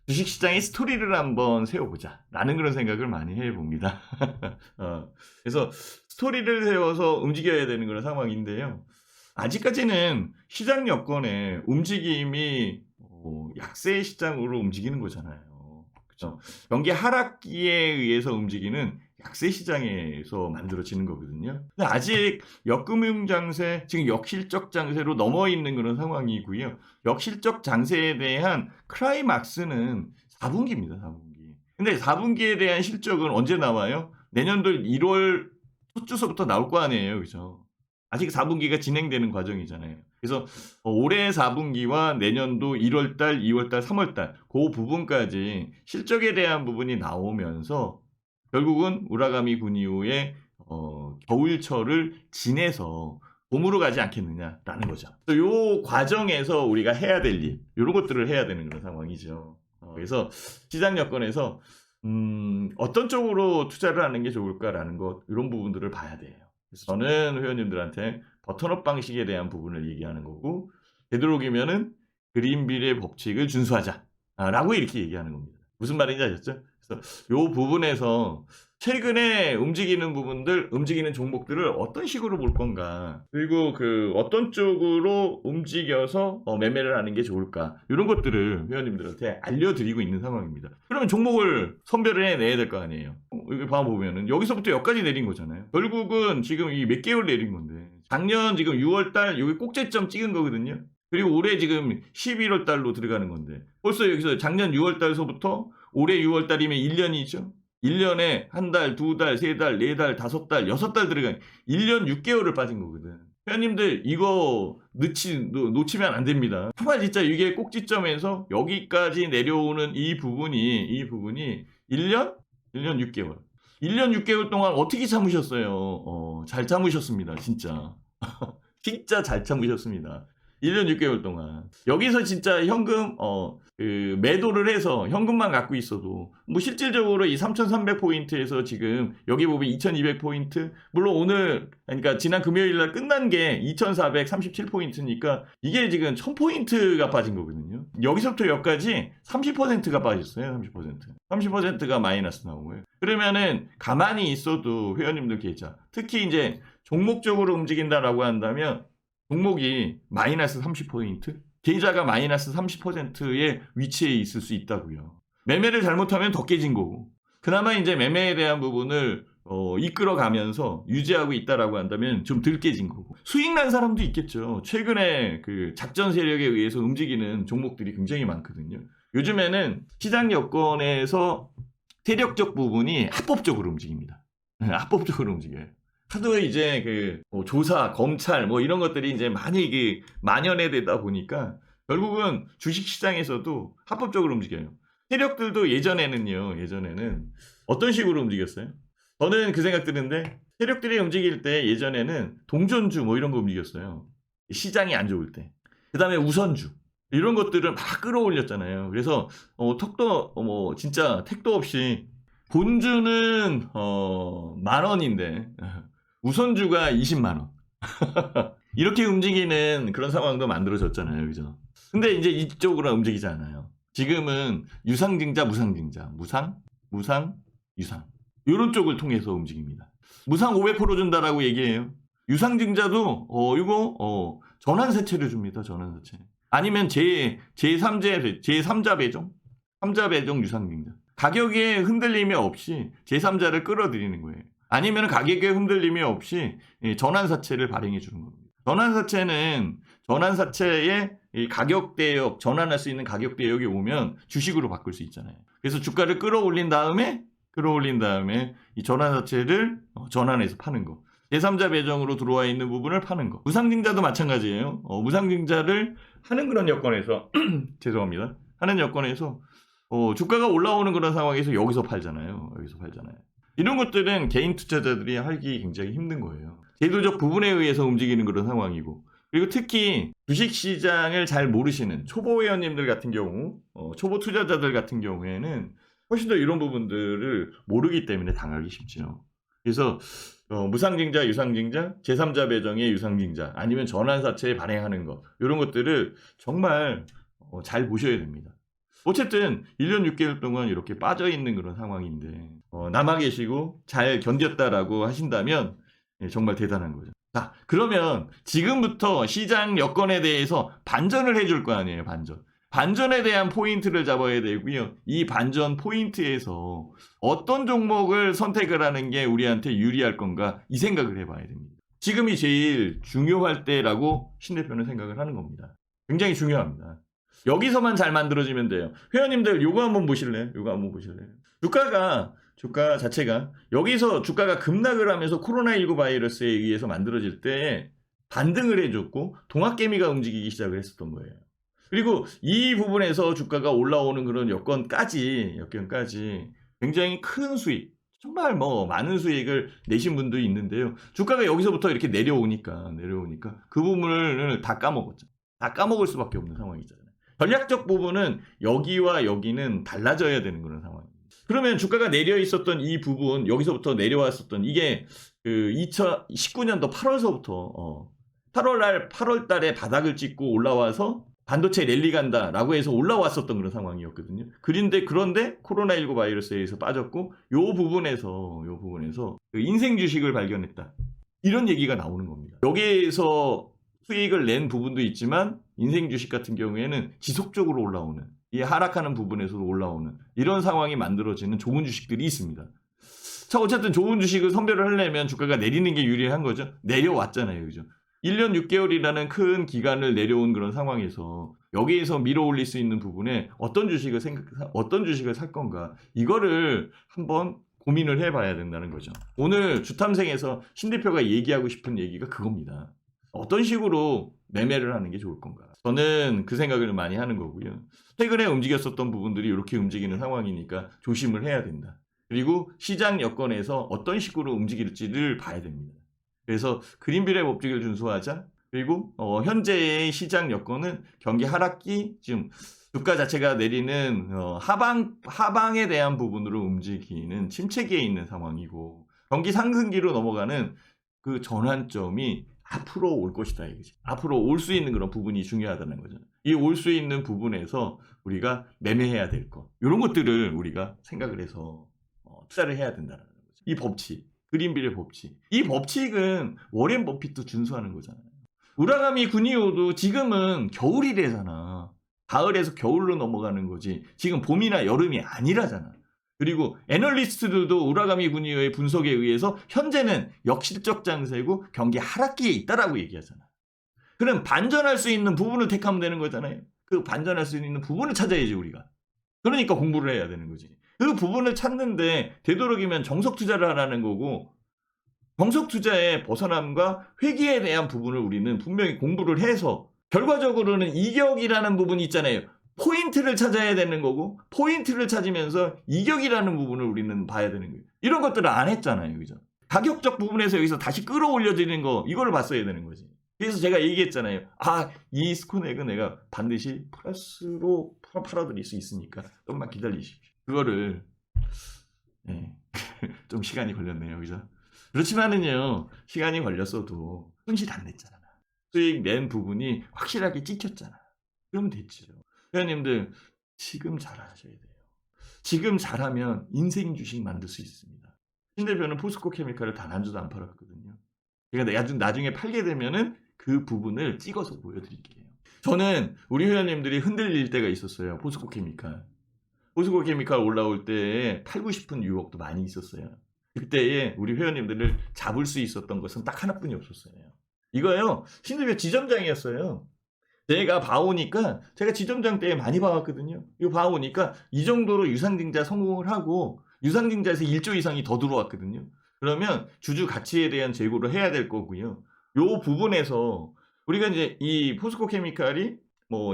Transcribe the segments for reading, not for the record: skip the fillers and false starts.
주식시장의 스토리를 한번 세워보자 라는 그런 생각을 많이 해봅니다. 그래서 스토리를 세워서 움직여야 되는 그런 상황인데요. 아직까지는 시장 여건의 움직임이 약세 시장으로 움직이는 거잖아요. 그렇죠? 경기 하락기에 의해서 움직이는 약세 시장에서 만들어지는 거거든요. 근데 아직 역금융 장세, 지금 역실적 장세로 넘어 있는 그런 상황이고요. 역실적 장세에 대한 클라이막스는 4분기입니다. 4분기. 근데 4분기에 대한 실적은 언제 나와요? 내년도 1월 첫 주서부터 나올 거 아니에요. 그죠? 아직 4분기가 진행되는 과정이잖아요. 그래서 올해 4분기와 내년도 1월달, 2월달, 3월달 그 부분까지 실적에 대한 부분이 나오면서 결국은 우라가미 군이후에 겨울철을 지내서 봄으로 가지 않겠느냐라는 거죠. 이 과정에서 우리가 해야 될 일, 이런 것들을 해야 되는 그런 상황이죠. 그래서 시장 여건에서 어떤 쪽으로 투자를 하는 게 좋을까라는 것, 이런 부분들을 봐야 돼요. 그래서 저는 회원님들한테 버튼업 방식에 대한 부분을 얘기하는 거고, 되도록이면은 그린빌의 법칙을 준수하자라고 이렇게 얘기하는 겁니다. 무슨 말인지 아셨죠? 그래서 이 부분에서 최근에 움직이는 부분들, 움직이는 종목들을 어떤 식으로 볼 건가, 그리고 그 어떤 쪽으로 움직여서 매매를 하는 게 좋을까, 이런 것들을 회원님들한테 알려드리고 있는 상황입니다. 그러면 종목을 선별을 해내야 될 거 아니에요. 여기 봐보면은 여기서부터 여기까지 내린 거잖아요. 결국은 지금 이 몇 개월 내린 건데, 작년 지금 6월달 여기 꼭지점 찍은 거거든요. 그리고 올해 지금 11월달로 들어가는 건데, 벌써 여기서 작년 6월달서부터 올해 6월달이면 1년이죠. 1년에 한 달, 두 달, 세 달, 네 달, 다섯 달, 여섯 달 들어가는 1년 6개월을 빠진 거거든. 회원님들 이거 놓치면 안 됩니다. 정말 진짜 이게 꼭지점에서 여기까지 내려오는 이 부분이 1년? 1년 6개월. 1년 6개월 동안 어떻게 참으셨어요? 잘 참으셨습니다. 진짜. 진짜 잘 참으셨습니다. 1년 6개월 동안. 여기서 진짜 현금, 매도를 해서 현금만 갖고 있어도, 뭐 실질적으로 이 3,300포인트에서 지금, 여기 보면 2,200포인트? 물론 오늘, 그러니까 지난 금요일 날 끝난 게 2,437포인트니까, 이게 지금 1,000포인트가 빠진 거거든요. 여기서부터 여기까지 30%가 빠졌어요, 30%. 30%가 마이너스 나온 거예요. 그러면은, 가만히 있어도 회원님들 계좌, 특히 이제 종목적으로 움직인다라고 한다면, 종목이 마이너스 30포인트? 계좌가 마이너스 30%의 위치에 있을 수 있다고요. 매매를 잘못하면 더 깨진 거고. 그나마 이제 매매에 대한 부분을 이끌어가면서 유지하고 있다라고 한다면 좀 덜 깨진 거고. 수익 난 사람도 있겠죠. 최근에 그 작전 세력에 의해서 움직이는 종목들이 굉장히 많거든요. 요즘에는 시장 여건에서 세력적 부분이 합법적으로 움직입니다. 합법적으로 움직여요. 하도 이제 조사, 검찰 뭐 이런 것들이 이제 많이 만연해 되다 보니까 결국은 주식시장에서도 합법적으로 움직여요. 세력들도 예전에는 어떤 식으로 움직였어요? 저는 그 생각 드는데, 세력들이 움직일 때 예전에는 동전주 뭐 이런 거 움직였어요. 시장이 안 좋을 때. 그 다음에 우선주. 이런 것들을 막 끌어올렸잖아요. 그래서 진짜 택도 없이 본주는 10,000원인데 우선주가 20만 원. 이렇게 움직이는 그런 상황도 만들어졌잖아요. 그죠? 근데 이제 이쪽으로 움직이지 않아요. 지금은 유상증자, 무상증자. 무상, 유상. 이런 쪽을 통해서 움직입니다. 무상 500% 준다라고 얘기해요. 유상증자도, 전환사채를 줍니다. 전환사채. 아니면 제3자 배정? 3자 배정 유상증자. 가격에 흔들림이 없이 제3자를 끌어들이는 거예요. 아니면 가격에 흔들림이 없이 전환사채를 발행해 주는 겁니다. 전환사채의 가격 대역, 전환할 수 있는 가격 대역이 오면 주식으로 바꿀 수 있잖아요. 그래서 주가를 끌어올린 다음에 이 전환사채를 전환해서 파는 거. 제3자 배정으로 들어와 있는 부분을 파는 거. 무상증자도 마찬가지예요. 무상증자를 하는 그런 여건에서 죄송합니다. 하는 여건에서 주가가 올라오는 그런 상황에서 여기서 팔잖아요. 이런 것들은 개인 투자자들이 하기 굉장히 힘든 거예요. 제도적 부분에 의해서 움직이는 그런 상황이고, 그리고 특히 주식시장을 잘 모르시는 초보 회원님들 같은 경우, 초보 투자자들 같은 경우에는 훨씬 더 이런 부분들을 모르기 때문에 당하기 쉽죠. 그래서 무상증자, 유상증자, 제3자 배정의 유상증자, 아니면 전환사채에 발행하는 것, 이런 것들을 정말 잘 보셔야 됩니다. 어쨌든 1년 6개월 동안 이렇게 빠져 있는 그런 상황인데 남아 계시고 잘 견뎠다라고 하신다면 정말 대단한 거죠. 자, 그러면 지금부터 시장 여건에 대해서 반전을 해줄 거 아니에요, 반전. 반전에 대한 포인트를 잡아야 되고요. 이 반전 포인트에서 어떤 종목을 선택을 하는 게 우리한테 유리할 건가 이 생각을 해봐야 됩니다. 지금이 제일 중요할 때라고 신 대표는 생각을 하는 겁니다. 굉장히 중요합니다. 여기서만 잘 만들어지면 돼요. 회원님들 요거 한번 보실래요? 요거 한번 보실래요? 주가 자체가 여기서 주가가 급락을 하면서 코로나19 바이러스에 의해서 만들어질 때 반등을 해줬고 동학개미가 움직이기 시작을 했었던 거예요. 그리고 이 부분에서 주가가 올라오는 그런 여건까지 굉장히 큰 수익, 정말 많은 수익을 내신 분도 있는데요. 주가가 여기서부터 이렇게 내려오니까 그 부분을 다 까먹었죠. 다 까먹을 수밖에 없는 상황이잖아요. 전략적 부분은 여기와 여기는 달라져야 되는 그런 상황입니다. 그러면 주가가 내려 있었던 이 부분, 여기서부터 내려왔었던 이게 2019년도 8월서부터 8월 달에 바닥을 찍고 올라와서 반도체 랠리 간다라고 해서 올라왔었던 그런 상황이었거든요. 그런데 코로나19 바이러스에 의해서 빠졌고 요 부분에서 그 인생 주식을 발견했다. 이런 얘기가 나오는 겁니다. 여기에서 수익을 낸 부분도 있지만 인생 주식 같은 경우에는 지속적으로 올라오는, 이 하락하는 부분에서도 올라오는 이런 상황이 만들어지는 좋은 주식들이 있습니다. 자, 어쨌든 좋은 주식을 선별을 하려면 주가가 내리는 게 유리한 거죠. 내려왔잖아요. 그죠? 1년 6개월이라는 큰 기간을 내려온 그런 상황에서 여기에서 밀어 올릴 수 있는 부분에 어떤 주식을 살 건가, 이거를 한번 고민을 해봐야 된다는 거죠. 오늘 주탐생에서 신 대표가 얘기하고 싶은 얘기가 그겁니다. 어떤 식으로 매매를 하는 게 좋을 건가. 저는 그 생각을 많이 하는 거고요. 최근에 움직였었던 부분들이 이렇게 움직이는 상황이니까 조심을 해야 된다. 그리고 시장 여건에서 어떤 식으로 움직일지를 봐야 됩니다. 그래서 그린빌의 법칙을 준수하자. 그리고 현재의 시장 여건은 경기 하락기, 지금 주가 자체가 내리는 하방에 대한 부분으로 움직이는 침체기에 있는 상황이고, 경기 상승기로 넘어가는 그 전환점이 앞으로 올 것이다, 이거지. 앞으로 올 수 있는 그런 부분이 중요하다는 거죠. 이 올 수 있는 부분에서 우리가 매매해야 될 것, 이런 것들을 우리가 생각을 해서 투자를 해야 된다는 거죠. 이 법칙, 그린빌의 법칙. 이 법칙은 워렌 버핏도 준수하는 거잖아요. 우라가미 구니오도 지금은 겨울이래잖아. 가을에서 겨울로 넘어가는 거지. 지금 봄이나 여름이 아니라잖아. 그리고 애널리스트들도 우라가미 구니오의 분석에 의해서 현재는 역실적 장세고 경기 하락기에 있다라고 얘기하잖아. 그럼 반전할 수 있는 부분을 택하면 되는 거잖아요. 그 반전할 수 있는 부분을 찾아야지 우리가. 그러니까 공부를 해야 되는 거지. 그 부분을 찾는데 되도록이면 정석 투자를 하라는 거고, 정석 투자의 벗어남과 회귀에 대한 부분을 우리는 분명히 공부를 해서 결과적으로는 이격이라는 부분이 있잖아요. 포인트를 찾아야 되는 거고, 포인트를 찾으면서 이격이라는 부분을 우리는 봐야 되는 거예요. 이런 것들을 안 했잖아요. 그죠? 가격적 부분에서 여기서 다시 끌어올려지는 거, 이거를 봤어야 되는 거지. 그래서 제가 얘기했잖아요. 이 스코넥은 내가 반드시 플러스로 팔아드릴 수 있으니까 조금만 기다리십시오. 그거를 좀 시간이 걸렸네요. 그죠? 그렇지만은요, 시간이 걸렸어도 손실 안 냈잖아. 수익 낸 부분이 확실하게 찍혔잖아. 그러면 됐죠. 회원님들, 지금 잘하셔야 돼요. 지금 잘하면 인생 주식 만들 수 있습니다. 신 대표는 포스코 케미칼을 단 한 주도 안 팔았거든요. 그러니까 나중에 팔게 되면은 그 부분을 찍어서 보여드릴게요. 저는 우리 회원님들이 흔들릴 때가 있었어요. 포스코 케미칼 올라올 때 팔고 싶은 유혹도 많이 있었어요. 그때에 우리 회원님들을 잡을 수 있었던 것은 딱 하나뿐이 없었어요. 이거요, 신 대표 지점장이었어요. 제가 봐오니까, 제가 지점장 때 많이 봐왔거든요. 이거 봐오니까 이 정도로 유상증자 성공을 하고 유상증자에서 1조 이상이 더 들어왔거든요. 그러면 주주 가치에 대한 재고를 해야 될 거고요. 요 부분에서 우리가 이제 이 포스코 케미칼이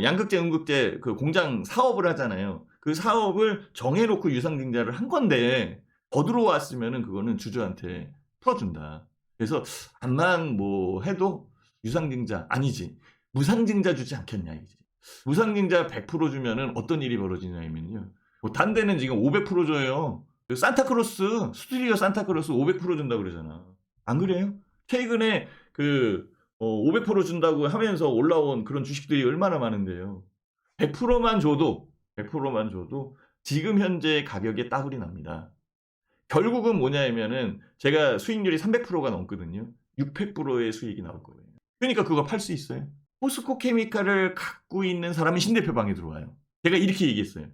양극재, 음극재 그 공장 사업을 하잖아요. 그 사업을 정해놓고 유상증자를 한 건데 더 들어왔으면은 그거는 주주한테 풀어준다. 그래서 암만 해도 유상증자 아니지, 무상증자 주지 않겠냐 이지. 무상증자 100% 주면은 어떤 일이 벌어지냐면요. 단 데는 지금 500% 줘요. 산타크로스, 스튜디오 산타크로스 500% 준다고 그러잖아. 안 그래요? 최근에 500% 준다고 하면서 올라온 그런 주식들이 얼마나 많은데요. 100%만 줘도 100%만 줘도 지금 현재 가격에 따블이 납니다. 결국은 뭐냐면은 제가 수익률이 300%가 넘거든요. 600%의 수익이 나올 거예요. 그러니까 그거 팔 수 있어요. 포스코 케미칼을 갖고 있는 사람은 신대표 방에 들어와요. 제가 이렇게 얘기했어요.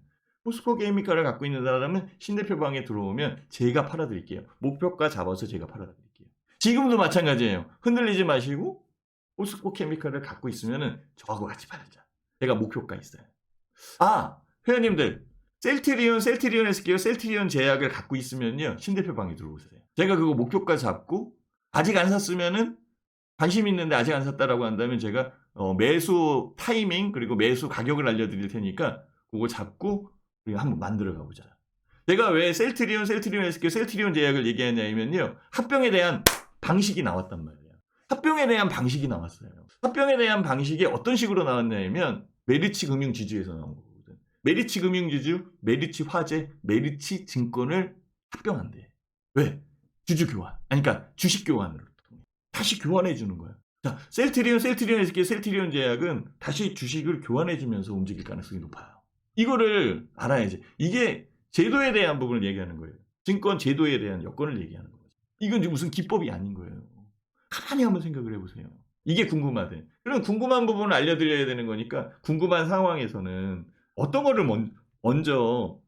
포스코 케미칼을 갖고 있는 사람은 신대표 방에 들어오면 제가 팔아드릴게요. 목표가 잡아서 제가 팔아드릴게요. 지금도 마찬가지예요. 흔들리지 마시고 포스코 케미칼을 갖고 있으면은 저하고 같이 팔자. 제가 목표가 있어요. 아, 회원님들 셀트리온 SK와 셀트리온 제약을 갖고 있으면요 신대표 방에 들어오세요. 제가 그거 목표가 잡고 아직 안 샀으면은 관심 있는데 아직 안 샀다라고 한다면 제가 매수 타이밍 그리고 매수 가격을 알려드릴 테니까 그거 잡고 우리가 한번 만들어 가보자. 제가 왜 셀트리온 SK, 셀트리온 제약을 얘기하냐면요 합병에 대한 방식이 나왔단 말이에요. 합병에 대한 방식이 나왔어요. 합병에 대한 방식이 어떤 식으로 나왔냐면 메리츠 금융지주에서 나온 거거든. 메리츠 금융지주, 메리츠 화재, 메리츠 증권을 합병한대. 왜? 주주 교환. 아니, 그러니까 주식 교환으로 다시 교환해 주는 거야. 자, 셀트리온 SK, 셀트리온 제약은 다시 주식을 교환해 주면서 움직일 가능성이 높아요. 이거를 알아야지. 이게 제도에 대한 부분을 얘기하는 거예요. 증권 제도에 대한 여건을 얘기하는 거죠. 이건 무슨 기법이 아닌 거예요. 가만히 한번 생각을 해보세요. 이게 궁금하대. 그럼 궁금한 부분을 알려드려야 되는 거니까 궁금한 상황에서는 어떤 거를 먼저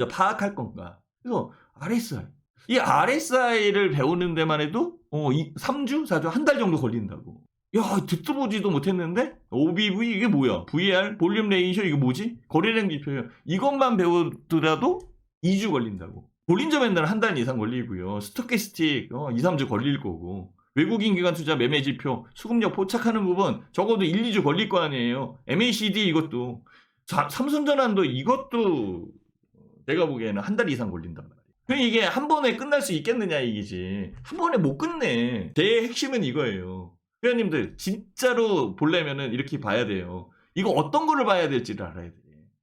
파악할 건가. 그래서 RSI. 이 RSI를 배우는 데만 해도 3주, 4주, 한 달 정도 걸린다고. 야, 듣도 보지도 못했는데 OBV 이게 뭐야? VAR, 볼륨 레이셔 이게 뭐지? 거래량 지표요. 이것만 배우더라도 2주 걸린다고. 볼린저 밴드는 한 달 이상 걸리고요. 스토캐스틱 2, 3주 걸릴 거고. 외국인 기관 투자 매매 지표, 수급력 포착하는 부분 적어도 1, 2주 걸릴 거 아니에요. MACD 이것도 삼성전환도 이것도 내가 보기에는 한 달 이상 걸린단 말이에요. 그럼 이게 한 번에 끝날 수 있겠느냐 이기지. 한 번에 못 끝내. 제 핵심은 이거예요. 회원님들 진짜로 보려면은 이렇게 봐야 돼요. 이거 어떤 거를 봐야 될지를 알아야 돼.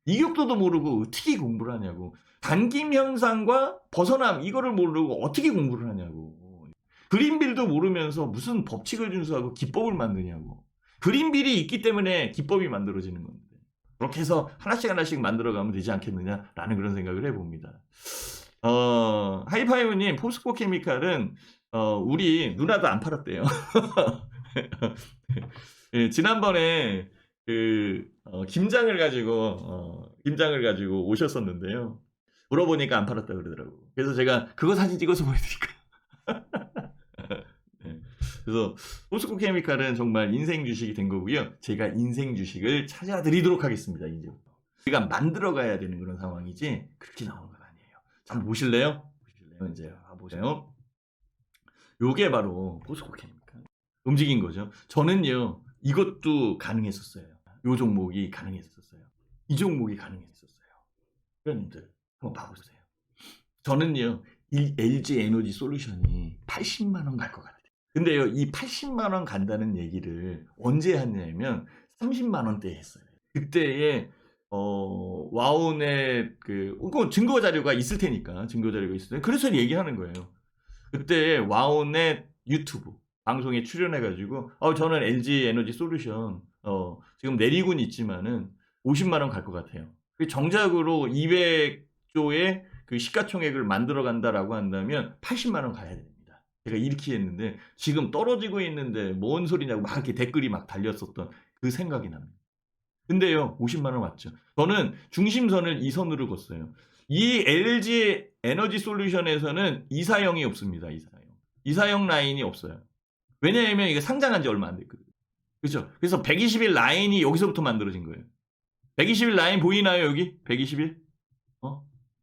이격도도 모르고 어떻게 공부를 하냐고. 단김 현상과 벗어남 이거를 모르고 어떻게 공부를 하냐고. 그린빌도 모르면서 무슨 법칙을 준수하고 기법을 만드냐고. 그린빌이 있기 때문에 기법이 만들어지는 건데. 그렇게 해서 하나씩 만들어가면 되지 않겠느냐라는 그런 생각을 해봅니다. 하이파이브님, 포스코 케미칼은 우리 누나도 안 팔았대요. 예, 지난번에 김장을 가지고 오셨었는데요. 물어보니까 안 팔았다 그러더라고. 그래서 제가 그거 사진 찍어서 보여드릴까요? 네. 그래서 포스코 케미칼은 정말 인생 주식이 된 거고요. 제가 인생 주식을 찾아드리도록 하겠습니다. 이제부터. 우리가 만들어가야 되는 그런 상황이지 그렇게 나오는 건 아니에요. 한번 보실래요? 이제 보세요. 요게 바로 포스코 케미칼 움직인 거죠. 저는요 이것도 가능했었어요. 요 종목이 가능했었어요. 이 종목이 가능했었어요. 회원님들 한번 봐보세요. 저는요 이 LG 에너지 솔루션이 80만 원 갈 것 같아요. 근데요 이 80만 원 간다는 얘기를 언제 했냐면 30만 원대에 했어요. 그때에 와운의 증거 자료가 있을 테니까 그래서 얘기하는 거예요. 그때 와운의 유튜브 방송에 출연해가지고 저는 LG 에너지 솔루션 지금 내리고는 있지만은 50만 원 갈 것 같아요. 정작으로 200조의 그 시가총액을 만들어 간다라고 한다면 80만 원 가야 됩니다. 제가 이렇게 했는데 지금 떨어지고 있는데 뭔 소리냐고 막 이렇게 댓글이 막 달렸었던 그 생각이 납니다. 근데요 50만 원 맞죠. 저는 중심선을 이 선으로 걷어요. 이 LG 에너지 솔루션에서는 이사형이 없습니다. 이사형 라인이 없어요. 왜냐하면 이게 상장한 지 얼마 안 됐거든요. 그렇죠? 그래서 120일 라인이 여기서부터 만들어진 거예요. 120일 라인 보이나요 여기? 120일?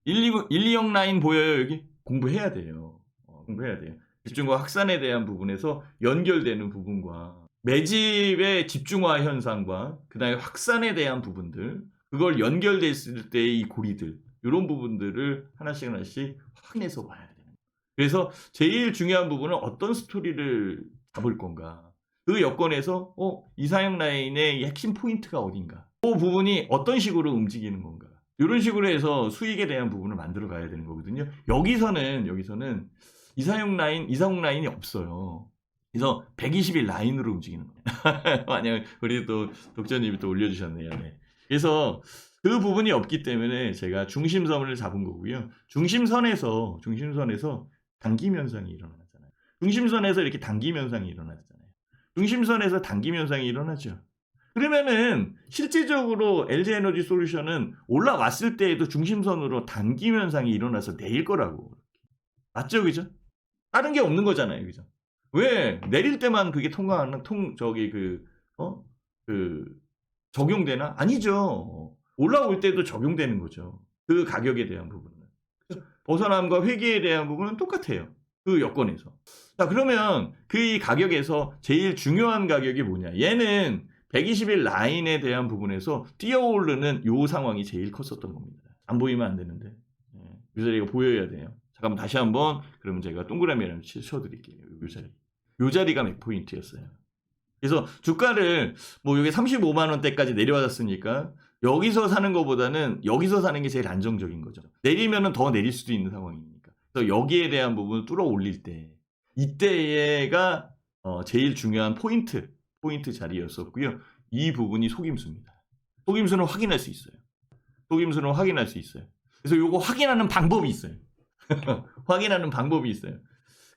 120 라인 보여요 여기? 공부해야 돼요. 공부해야 돼요. 집중과 확산에 대한 부분에서 연결되는 부분과 매집의 집중화 현상과 그 다음에 확산에 대한 부분들 그걸 연결됐을 때의 이 고리들 이런 부분들을 하나씩 확인해서 봐야 돼요. 그래서 제일 중요한 부분은 어떤 스토리를 잡을 건가. 그 여건에서 이사형 라인의 핵심 포인트가 어딘가. 그 부분이 어떤 식으로 움직이는 건가. 이런 식으로 해서 수익에 대한 부분을 만들어 가야 되는 거거든요. 여기서는 이사형 라인이 없어요. 그래서 120일 라인으로 움직이는 거예요. 만약 우리 또 독자님이 또 올려주셨네요. 네. 그래서 그 부분이 없기 때문에 제가 중심선을 잡은 거고요. 중심선에서 당김 현상이 일어나잖아요. 중심선에서 이렇게 당김 현상이 일어나잖아요. 중심선에서 당김 현상이 일어나죠. 그러면은 실질적으로 LG에너지 솔루션은 올라왔을 때에도 중심선으로 당김 현상이 일어나서 내릴 거라고. 맞죠? 그죠? 다른 게 없는 거잖아요. 그죠? 왜 내릴 때만 그게 통과하는 적용되나? 아니죠. 올라올 때도 적용되는 거죠. 그 가격에 대한 부분은. 벗어남과 회귀에 대한 부분은 똑같아요. 그 여건에서. 자, 그러면 그 가격에서 제일 중요한 가격이 뭐냐? 얘는 120일 라인에 대한 부분에서 뛰어오르는 요 상황이 제일 컸었던 겁니다. 안 보이면 안 되는데. 이 자리가 보여야 돼요. 잠깐만 다시 한번 그러면 제가 동그라미를 쳐드릴게요. 요 자리가 맥포인트였어요. 그래서 주가를 뭐 여기 35만 원대까지 내려왔으니까 여기서 사는 것보다는 여기서 사는 게 제일 안정적인 거죠. 내리면은 더 내릴 수도 있는 상황이니까. 그래서 여기에 대한 부분을 뚫어 올릴 때 이때가 제일 중요한 포인트 자리였었고요. 이 부분이 속임수입니다. 속임수는 확인할 수 있어요. 그래서 요거 확인하는 방법이 있어요. 확인하는 방법이 있어요.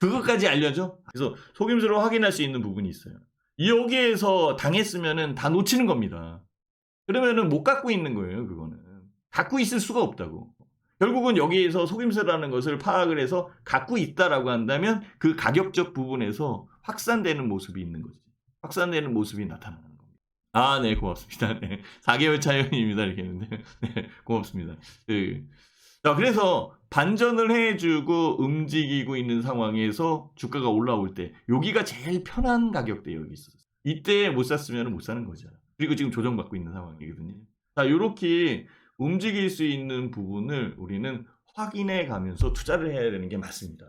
그것까지 알려줘? 그래서 속임수로 확인할 수 있는 부분이 있어요. 여기에서 당했으면은 다 놓치는 겁니다. 그러면은 못 갖고 있는 거예요, 그거는. 갖고 있을 수가 없다고. 결국은 여기에서 속임수라는 것을 파악을 해서 갖고 있다라고 한다면 그 가격적 부분에서 확산되는 모습이 있는 거지. 확산되는 모습이 나타나는 겁니다. 아, 네, 고맙습니다. 네. 4개월 차연입니다. 이렇게 했는데. 네, 고맙습니다. 자, 그래서 반전을 해주고 움직이고 있는 상황에서 주가가 올라올 때 여기가 제일 편한 가격대 여기 있었어요. 이때 못 샀으면 못 사는 거죠. 그리고 지금 조정받고 있는 상황이거든요. 자, 이렇게 움직일 수 있는 부분을 우리는 확인해 가면서 투자를 해야 되는 게 맞습니다.